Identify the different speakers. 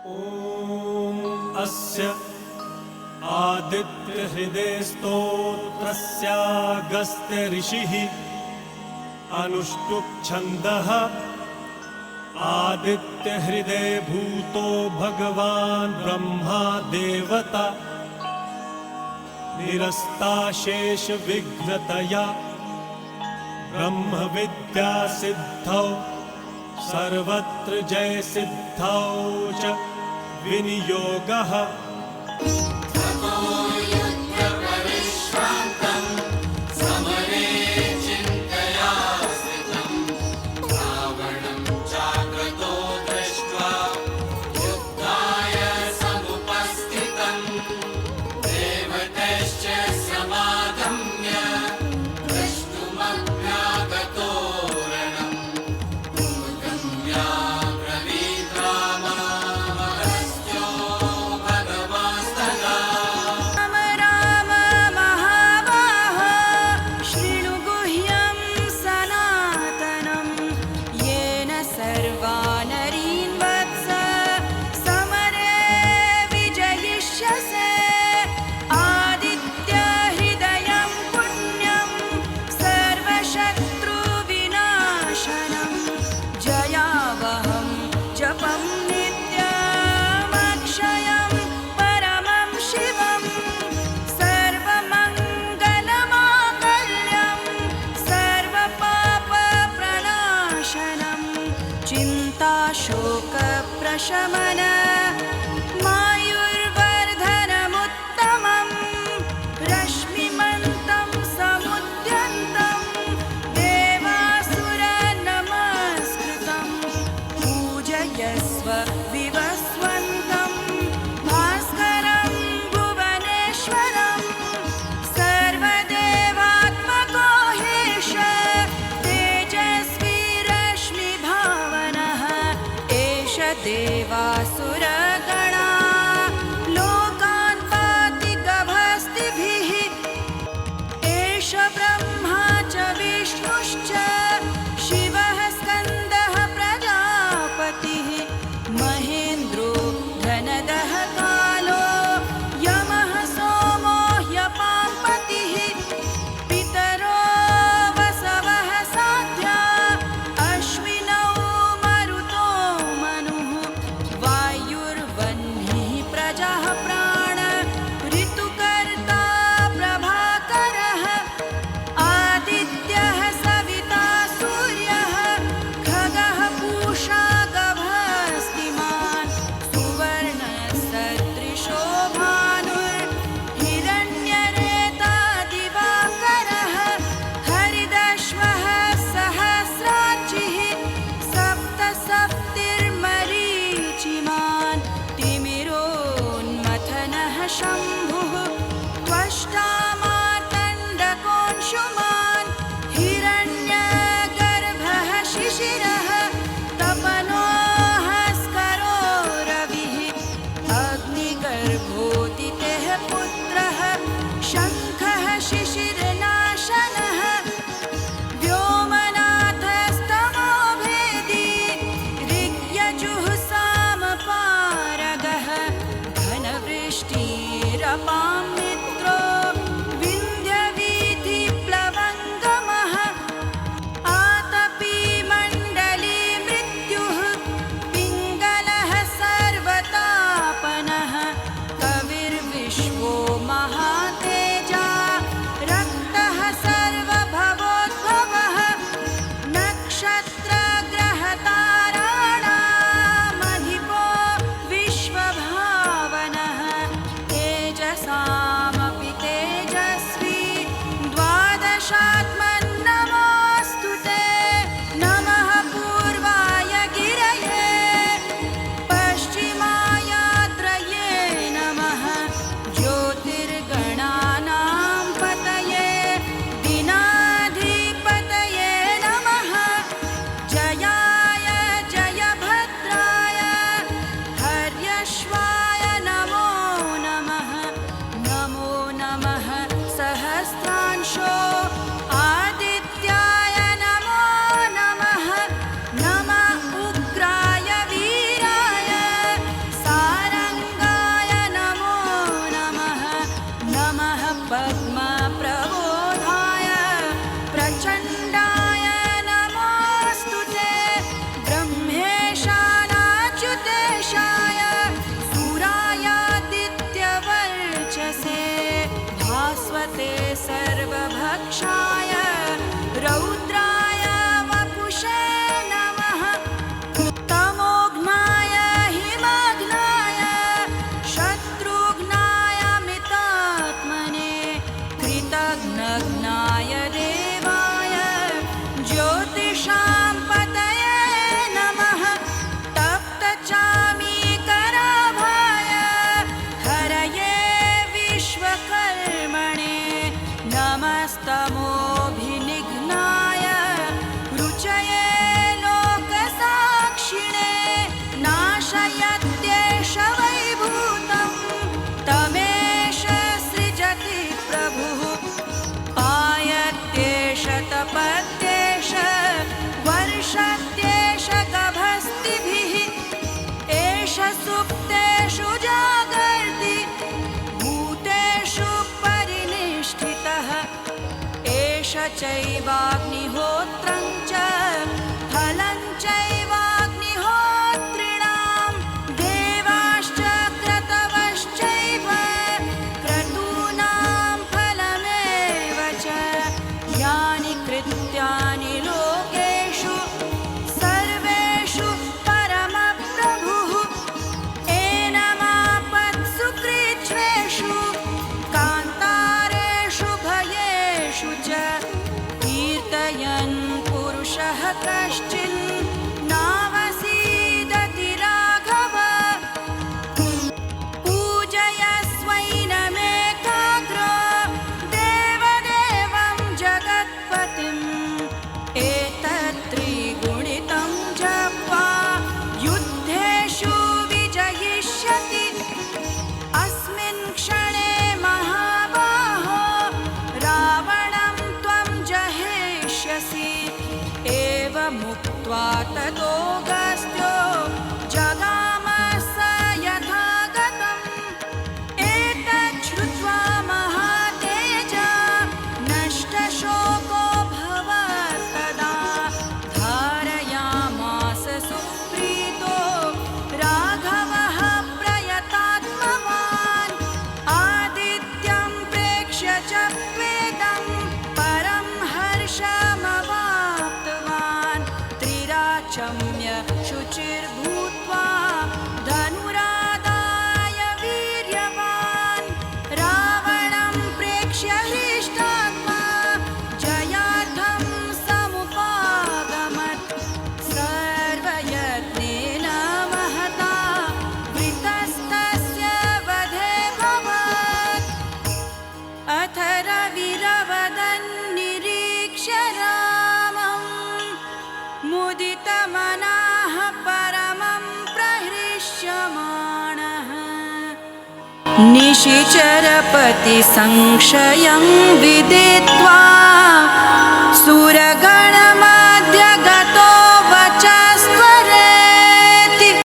Speaker 1: ॐ अस्य आदित्यहृदय स्तोत्रस्यागस्त्य ऋषिः अनुष्टुप् छन्दः आदित्यहृदय भूतो भगवान् ब्रह्मा देवता निरस्ताशेष विघ्नतया ब्रह्मविद्या सिद्धौ सर्वत्र जय सिद्धौ च विनियोगः
Speaker 2: शोकप्रशमन मायुर्वर्धनमुत्तमं रश्मिमन्तं समुद्यन्तं देवासुरनमस्कृतं पूजयस्व विवस्वन्तं भास्करं भुवनेश्वरं सर्वदेवात्मको हेश तेजस्वी रश्मिभावनः देवासुरगणा लोकान् पाति गभस्तिभिः एष ब्रह्मा च विष्णुश्च शिवः स्कन्दः प्रजापतिः महेन्द्रो धनदः कालो यमः सोमो ह्यपाम्पतिः पितरो वसवः साध्या अश्विनौ मरुतो मनुः वायु चैवाग्निहोत्रं च फलं चैवाग्निहोत्रिणां देवाश्च क्रतवश्चैव क्रतूनां फलमेव च यानि कृत्यानि लोकेषु सर्वेषु परमप्रभुः एनमापत्सु कृच्छ्रेषु कान्तारेषु भयेषु च कीर्तयन् पुरुषः कश्चिन्नावसीदति राघव पूजयस्वैनमेकाग्रो देवदेवं जगत्पतिम् एतत्त्रिगुणितं जप्त्वा युद्धेषु विजयिष्यति अस्मिन् क्षणे महाबाहो रावणं त्वं जहिष्यसि एवमुक्त्वा ततोऽगस्त्यो जगाम स यथागतम् एतच्छ्रुत्वा महातेजा नष्टशोको भवत्तदा धारयामास सुप्रीतो राघवः प्रयतात्मवान् आदित्यं प्रेक्ष्य च वेदं परं हर्षमवाप्तवान् त्रिराचम्य शुचिर्भूत्वा धनुरादाय वीर्यवान् रावणं प्रेक्ष्य हृष्टात्मा जयार्थं समुपागमत् सर्वयत्नेन महता वृतस्तस्य वधे भवत् अथ रविरवदन्निरीक्ष्य रामं मुदितमनाः परमं प्रहृष्यमाणः निशिचरपतिसंशयं विदित्वा सुरगणमा